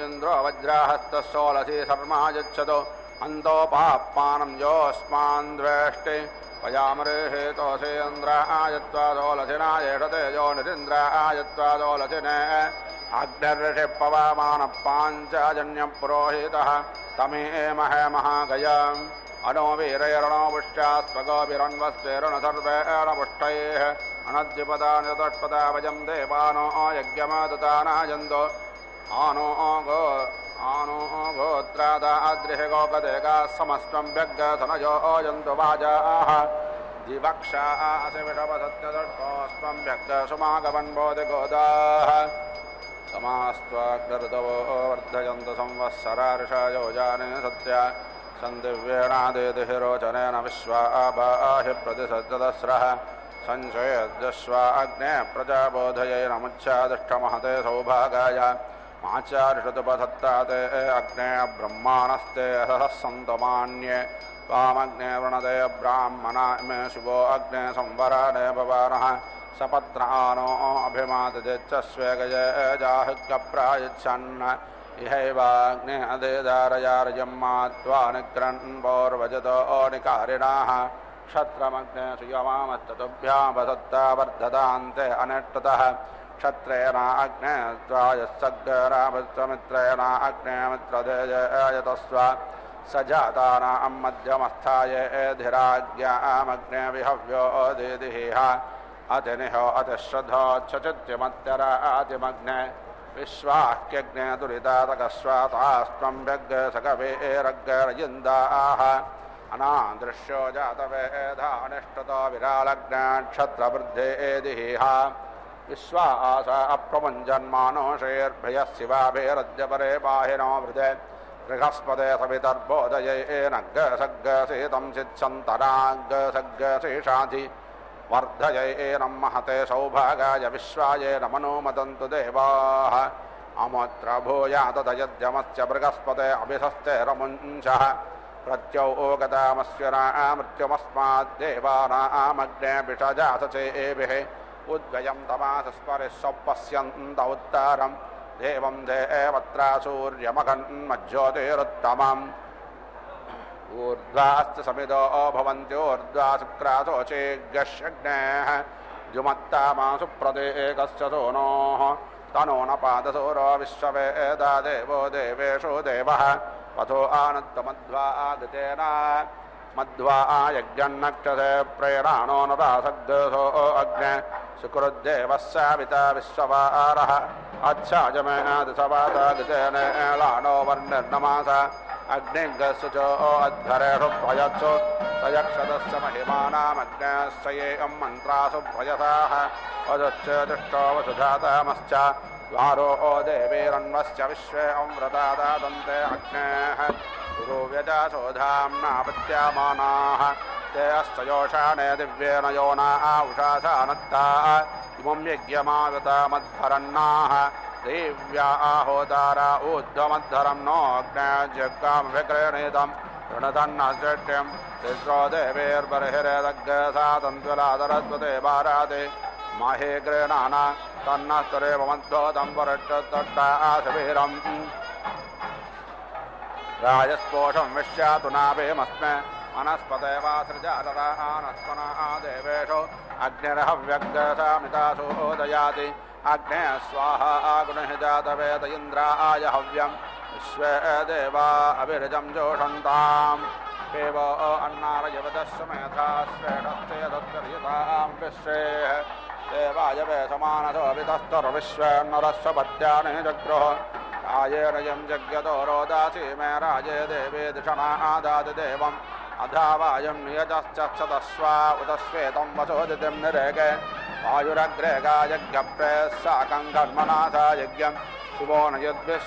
इन्द्रो वज्राहस्तशोलसी शर्मा यच्छतो अन्तोपाप्पानं योऽस्मान् द्वेष्टि पयामरेहेतोषेन्द्रायत्वा शोलसिना येषतेजो निरिन्द्रायत्वा शोलसिने अग्निर्षिः पवमानः पाञ्चजन्यपुरोहितः तमेमहे महागयम् अनो वीरैरणो पुष्ट्यास्त्वगोभिरन्वस्तेरण सर्वेण पुष्टैः अनद्युपदानि तत्पदा वजं देवानो यज्ञमादुतानायन्तो आनो गोत्रादाद्रिः गोपदेगाः समस्तं व्यग्गधनयो यन्तु वाजाः दिवक्षासि विषवसत्यदर्पोस्त्वं व्यग्गसुमागवन् बोधिगोदाः समास्त्वाग्निर्दवो वर्धयन्तु संवत्सरार्षयो जाने सत्या सन्दिव्येणादितिरोचनेन विश्वा आबाहि प्रतिसज्जदस्रः संशयजस्वा अग्ने प्रजाबोधयैनमुच्छादिष्टमहते सौभागाय माचारिषदुपधत्ताते अग्ने ब्रह्माणस्ते सहः सन्तमान्ये त्वामग्ने वृणते ब्राह्मणा इमे शुभो अग्ने संवराने भवानः सपत्नानो अभिमादिच्च स्वेगये जाहुक्यप्रायच्छन् इहैवाग्ने अदेदारयार्यं मात्वा निग्रन्वोर्वजतो निकारिणाः क्षत्रमग्ने सुयमामस्ततुभ्यामसत्ता वर्धतान्ते अनिष्टतः क्षत्रेण अग्ने त्वायस्सग्राममित्रेण अग्ने मित्रदेयतस्व स जातानां मध्यमस्थायेधिराज्ञामग्ने विहव्यो देदिः अतिनिहो अतिश्रद्धोच्छचित्यमत्यरातिमग्ने विश्वाह्यग्ने दुरितातकस्वातास्त्वं व्यग्गसकवेरग्गरयिन्दाः अनादृश्यो जातवेदानिष्टतो विरालग्नाक्षत्रवृद्धेदिः विश्वास अप्रमुञ्जन्मानोषेर्भयः शिवाभिरद्यपरे पाहिनो वृदे बृहस्पते सवितर्बोधयेनग्गसग्गसेतं चित्सन्तराग्गसग्गशेषाधि वर्धयेनं महते सौभागाय विश्वाये नमनो मदन्तु देवाः अमुत्र भूयातदयद्यमस्य बृहस्पते अभिषस्ते रमुञ्चः प्रत्योगतामस्यनामृत्युमस्माद्देवानामग्ने विषजासचेभिः उद्गयं तमासस्परिः सौपश्यन्त उत्तरं देवं देवत्रा सूर्यमघन्मज्योतिरुत्तमम् ऊर्ध्वाश्च समिदो भवन्त्योर्ध्वा शुक्रासोचेग्यश्यग्नेः जुमत्तामासु प्रदेकस्य सोनोः तनो न पादसूरो विश्ववेदा देवो देवेषु देवः पथो आनन्दमध्वा आगतेन मध्वा यज्ञन्नक्षसे प्रेराणो नरासग्गसो अग्ने सुकृद्देवस्याविता विश्ववारः अच्छाजमेदसवादागतेन लानो वर्णिर्नमास अग्निगस्सुचो अध्वरेषु प्रयत्सु सयक्षदस्य महिमानामग्नेश्चयेयं मन्त्रासु प्रयसाः वदश्च दृष्टो वसुधातामश्च द्वारो देवीरन्वस्य विश्वे अमृता ददन्ते अग्नेः गुरुव्यजासोधाम्नापत्यामानाः ते अस्तयोषाणे दिव्येन योना उषासानत्ताः इमं यज्ञमावितामद्धरन्नाः देव्या आहोदारा ऊर्ध्वमद्धरं नोऽग्नेजग्गामभिक्रीणीतं ऋणतन्नश्रेष्ठ्यं तिस्रो देवेर्बर्हिरेदग्गसातन्त्वलादरस्वते बाराते माहे गृह्णाना तन्नस्तरेव मध्वोतं परट्टत्तट्टाशवीरम् राजस्पोषं विश्यातु नाभेमस्मे मनस्पते वा सृजातरानस्पना देवेषु अग्निर्हव्यग्गसामितासु दयाति अग्ने स्वाहा गुणः जातवेद इन्द्राय हव्यं विश्वे देवा अभिरजं जोषन्ताम् देव अन्नारयवदस्समेधा स्वेदस्ते दत्तर्यतां विश्वेः देवाय वे समानसो वितस्तर्विश्वेन्नरस्य पत्यानि जग्रुः राजेन यं यज्ञतो रोदासी मे राजे देवे दिशनादाति देवम् अधावायं नियजश्चक्षतस्वा उत श्वेतं वसोदितिं निरेगे वायुरग्रे गायज्ञप्रेस्साकं कर्मणासा यज्ञं शिवो न यद्भिः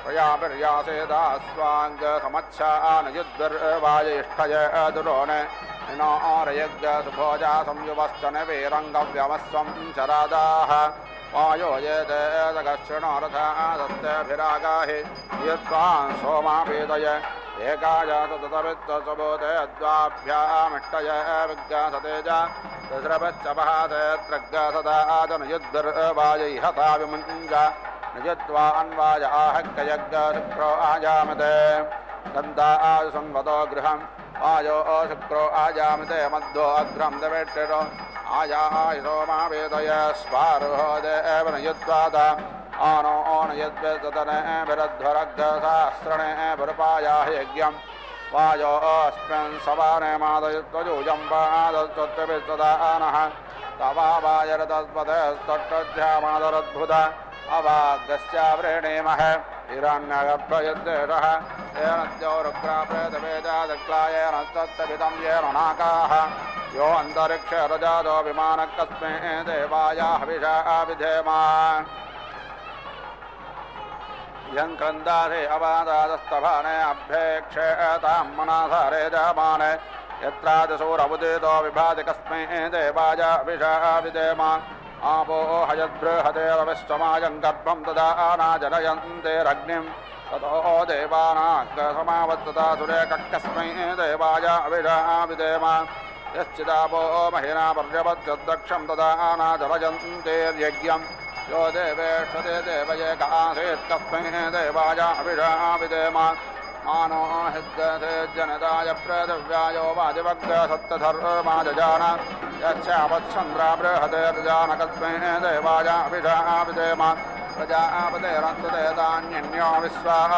प्रयाभिर्यासेदास्वाङ्गसमच्छा न युद्भिर्वायिष्ठय दुरोणे नोरयज्ञसुभोजा संयुवश्च नवीरङ्गव्यमस्वं चरादाः वायो ये देदगच्छृणोरथा दत्तेभिरागाहि यत्त्वां सोमापीदय एकाय ततवित्तसुबोधे द्वाभ्यामिष्टय विज्ञासते च तिस्रपच्चपहाते त्रग्गसदाजनयुद्भिर्वायैहता विमुञ्ज निजित्वा अन्वाय आहक्ययज्ञशुक्रो आजामते गन्धा आयुसंवतो गृहम् आयो शुक्रो आजामते मध्वो अग्रं दवेट्टिरो आयायसोमावेदय स्वारुहो देव नयुद्वाद आनो न यद्वेदने विरध्वरग्धसास्त्रणे विरुपायाः यज्ञं वायो अस्मिन् सवाने मादयुत्वजूजं पादस्तुत्तभिस्तदानः तवावायरतस्पदस्तट्टध्यामादरद्भुत अवागस्यावृणीमः हिरण्यगर्भयद्देशः येन द्यौरुग्राप्रेतवेदादक्लायेन तत्तविदं येन नाकाः यो अन्तरिक्षे रजातो विमानः कस्मै देवाय हविषा विधेमा यं क्रन्दारे अवादादस्तभाने अभ्येक्षेतां मनाधारे जामाने यत्रादिसूरमुदितो विभाति कस्मै देवाय हविषा विधेमा आपो हयद्बृहते रविश्वमायं गर्भं ददानाजनयन्तेरग्निं ततो देवानाग्रसमावत्तता सुरेकस्मै देवाय हविषा विधेम यश्चिदापो महिना पर्यपत्यदक्षं ददानाजलयन्तेर्यज्ञं यो देवेक्षते देवयेकासेत् कस्मै देवाय हविषा विधेम मानो हिद्गते जनताय प्रदिव्यायो वादिवग्रसत्तधर्माजजान यच्छावच्छन्द्रा बृहतेर्जान कस्मै देवाय हविषा विधेम प्रजापतेरन्तते तान्यन्यो विश्वाः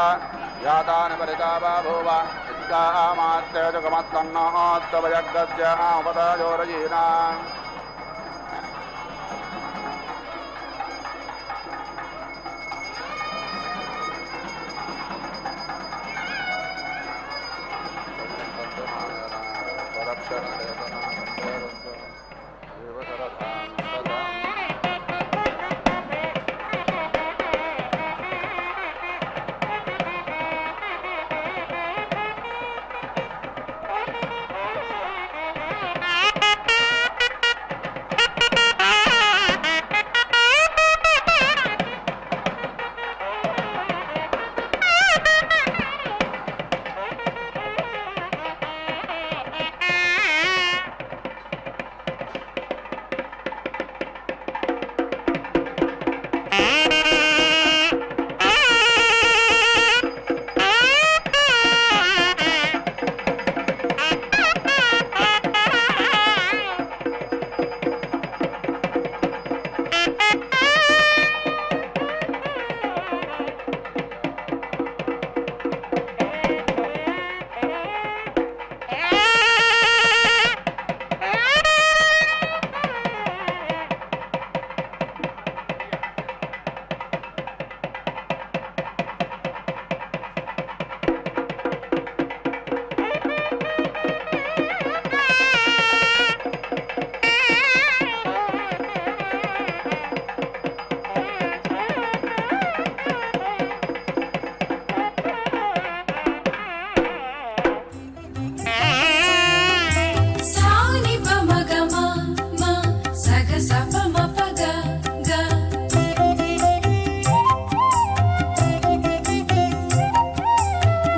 यातानि परिता बभूव इद्गामात्यजुगमत्तन्नोत्तवयग्गस्यापदायोरयीना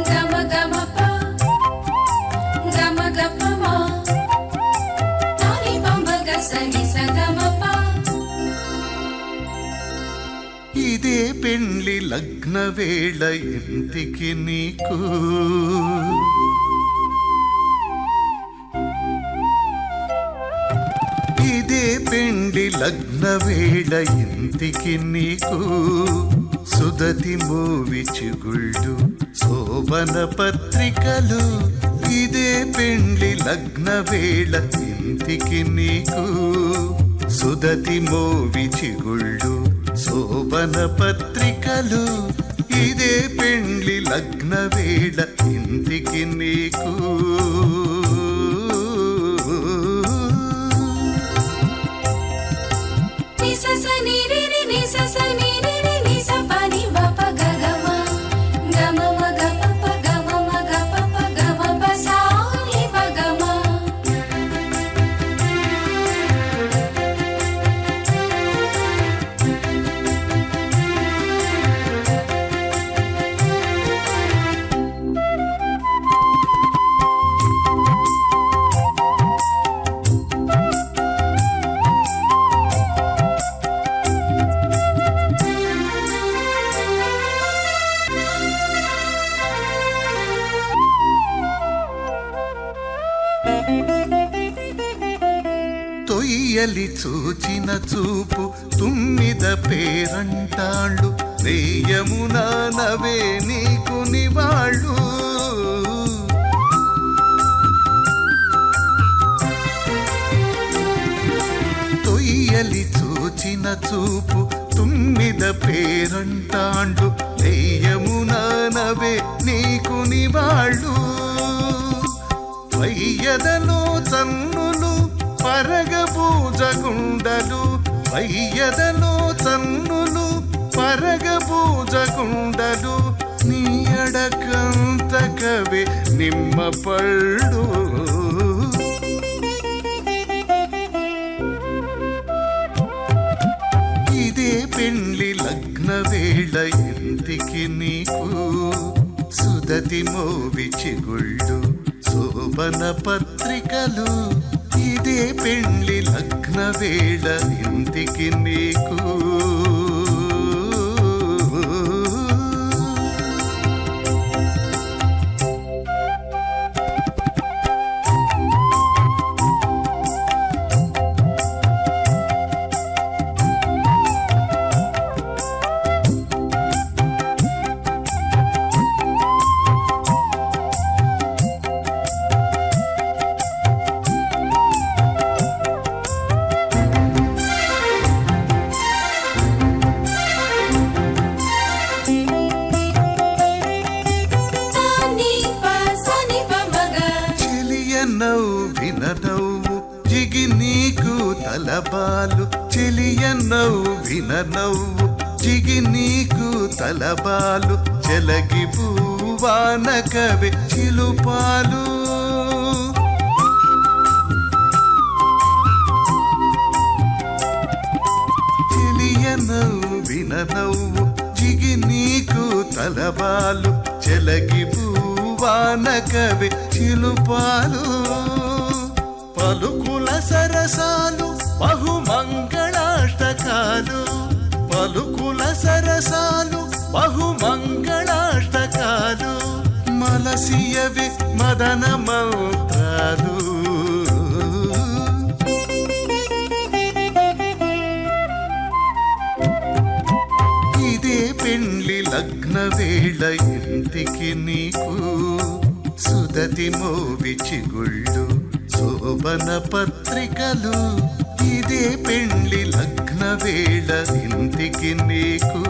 గమ గమ ప గమ గప మా తాని పమ గసని సగమ ప. ఇదే పెండ్లి లగ్న వేళ ఇంటికి నీకు ఇదే పెండ్లి లగ్న వేళ ఇంటికి నీకు సుదతి మోవి చిగుళ్ళు శోభన పత్రికలు. ఇదే పెండ్లి లగ్న వేళ ఇంటికి నీకు సుదతి మోవి చిగుళ్ళు శోభన పత్రికలు. ఇదే పెండ్లి లగ్న వేళ ఇంటికి నీకు నిససని రిరి నిససని రిరి నిస పని వప గగమ గమ మగ పప గమ మగ పప గమ పసాని పగమ. తొయ్యలి చూచిన చూపు తుమ్మిద పేరంటాళ్ళు రేయమునా నవే నీకు నివాళ్ళు. తొయ్యలి చూచిన చూపు తుమ్మిద పేరంటాళ్ళు రేయమునా నవే నీకు నివాళ్ళు. వయ్యదలో చన్నులు పరగబూజగుండలు వయ్యదలో చన్నులు పరగబూజగుండలు నీ అడకంతకవే నిమ్మ పళ్ళు. ఇదే పెండ్లి లగ్న వేళ ఇంటికి నీకు సుదతి మోవి చిగుళ్ళు శోభన పత్రికలు. ఇదే పెండ్లి లగ్న వేళ ఇంటికి నీకు నవ్వు జిగి నీకు తలబాలు చెలియ నవ్విన నవ్వు జిగి నీకు తలబాలు చెలగి పూవాన కవి చిలుపాలు. చెలియ నవ్విన నవ్వు జిగి నీకు తలబాలు చెలగి పూవాన కవి చిలుపాలు. పలుకుల సరసాలు బహుమంగళాష్టకాలు పలుకుల సరసాలు బహుమంగళాష్టకాలు మలసియవి మదన మంత్రాలు. ఇదే పెండ్లి లగ్న వేళ ఇంటికి నీకు సుదతి మోవి చిగుళ్ళు శోభన పత్రికలు. ఇదే పెండ్లి లగ్న వేళ ఇంటికి నీకు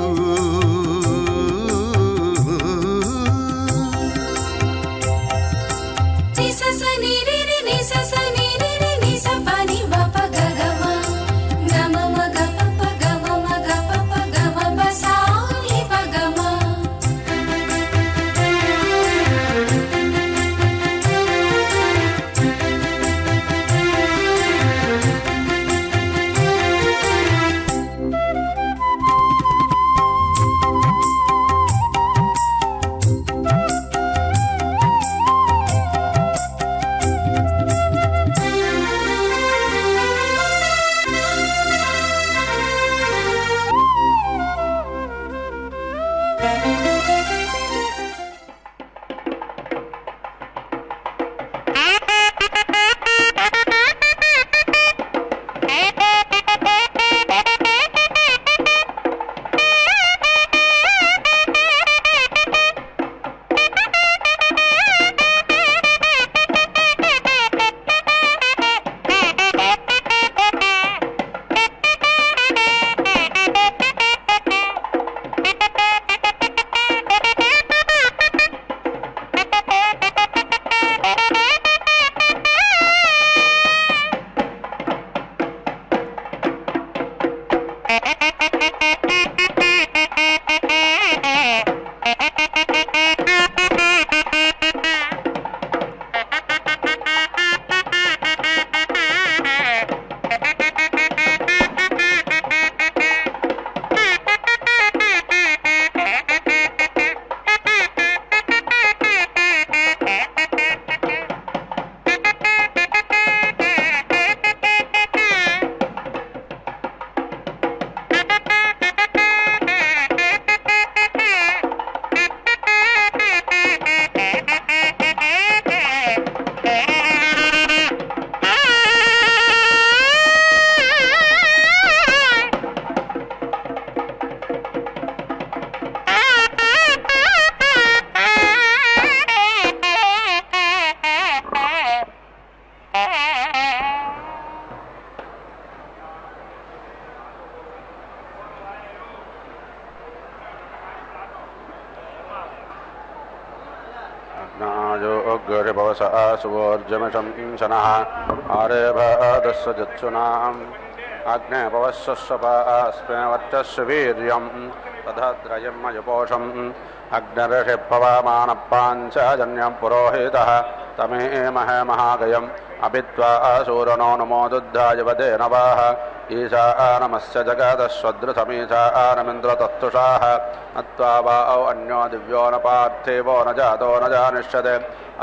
नायोग्यरिभवसा सुवोर्जमिषं शनः आरेभदस्य जत्सुनाम् अग्नेपवस्वस्वपास्मे वर्चस्व वीर्यं तथद्रयं मयुपोषम् अग्निर्षिपवमानपाञ्चजन्यं पुरोहितः तमेमहे महागयम् अभित्वा सूरनो नमो दुद्धायवदे नवाः ईशानमस्य जगदस्वदृशमीशानमिन्द्रतत्तुषाः नत्वा वाौ अन्यो दिव्यो न पार्थिवो न जातो न जानिष्यते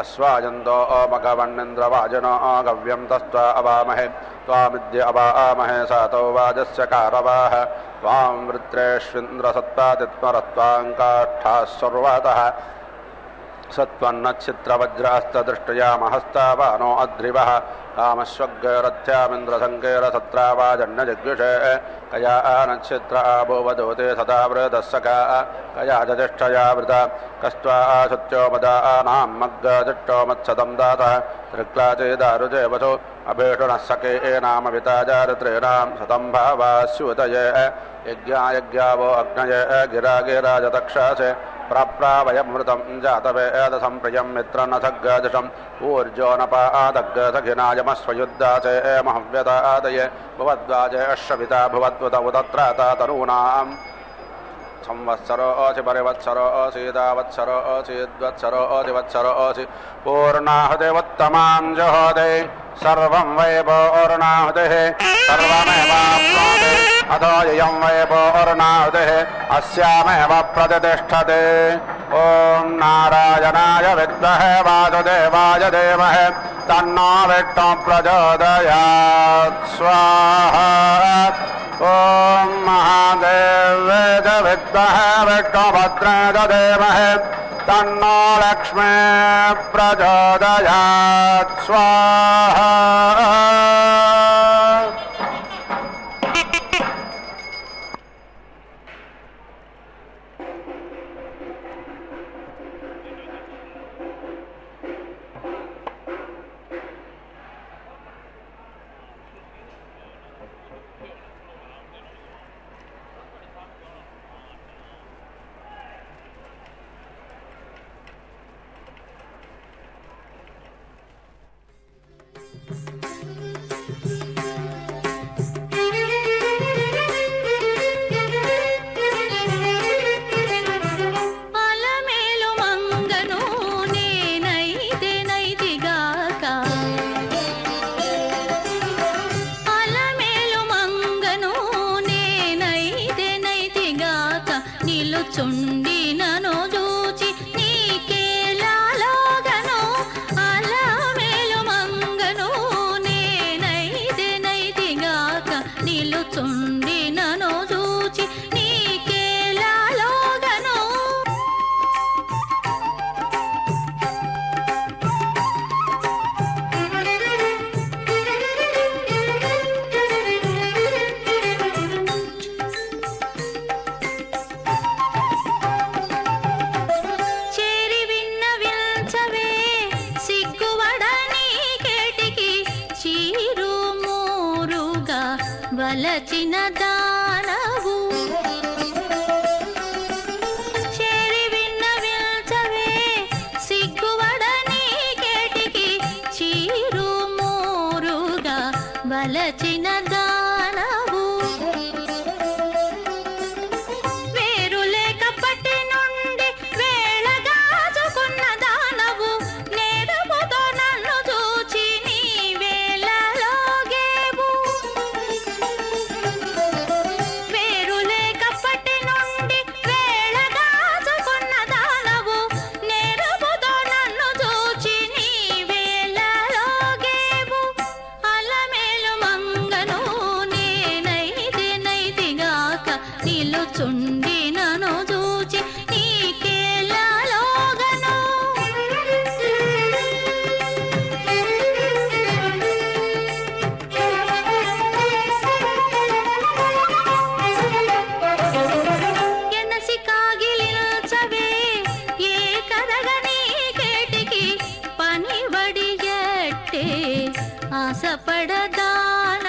अस्वायन्तो मघवन्निन्द्रवाजिनो गव्यं तस्त्वा अवामहे त्वामिद्य अवामहे सातौ वाजस्य कारवाः त्वां वृत्रेष्विन्द्रसत्पातित्मरत्वाङ्काष्ठाः सर्वतः सत्वन्नच्छित्रवज्रास्तदृष्ट्या महस्तावानो अध्रिवः कामश्वग्ररथ्यामिन्द्रसङ्केरसत्रावाजन्यजिग्विषे कया नक्षित्र आभुवधूते सदा वृतस्सका कया जतिष्ठया वृता कस्त्वा सत्यो मदानां मग्गजिष्टो मत्सतं दातः त्रिक्लाचेदारुजे वसो अभीषुणः सखे नामविताजारित्रीणां शतं भावास्युतये यज्ञायज्ञावो अग्नये गिरा गिराजतक्षसे प्राप्रावयमृतं जातवेदसं प्रियं मित्रनथग्गजषम् ऊर्जो नपादग्गसखिनायमस्वयुद्धासे महव्यतादये भवद्वाजे अश्वपिता भुवद्वत उदत्राता तरूणाम् संवत्सरोऽसि परिवत्सरोऽसि दावत्सरोऽसि द्वत्सरोऽसि पूर्णाहुतिवत्तमां जुहोति सर्वं वै पूर्णाहुतिः सर्वमेवाप्नोति अथो इयं वै पूर्णाहुतिः अस्यामेव प्रतिष्ठते ॐ नारायणाय विद्महे वासुदेवाय धीमहि तन्नो विष्णुः प्रचोदयात् स्वाहा ॐ महादेवे च विद्महे विष्णुभद्राय च धीमहि तन्नो लक्ष्मी प्रचोदयात् स्वाहा వలచిన దానవు చేరి విన్నవించవే సిగ్గువడని కేటికి చీరు మోరుగా వలచిన దానవు వేరు లేకప్పటి నుండి వేళగాచుకున్న దానవు నేరుపుతో నన్ను చూచి నీ వేళలోగేవు వేరు లేకప్పటి నుండి వేళగాచుకున్న దానవు నేరుపుతో నన్ను చూచి నీ వేళలోగేవు అలమేలు మంగను నేనైతిగాక నిలుచుండి నన్ను చూచి నీకేలాలోగను ఎనసి కాగిలించవే ఏ కదగని కేటికి పనివడి ఎట్టే ఆశపడదానవు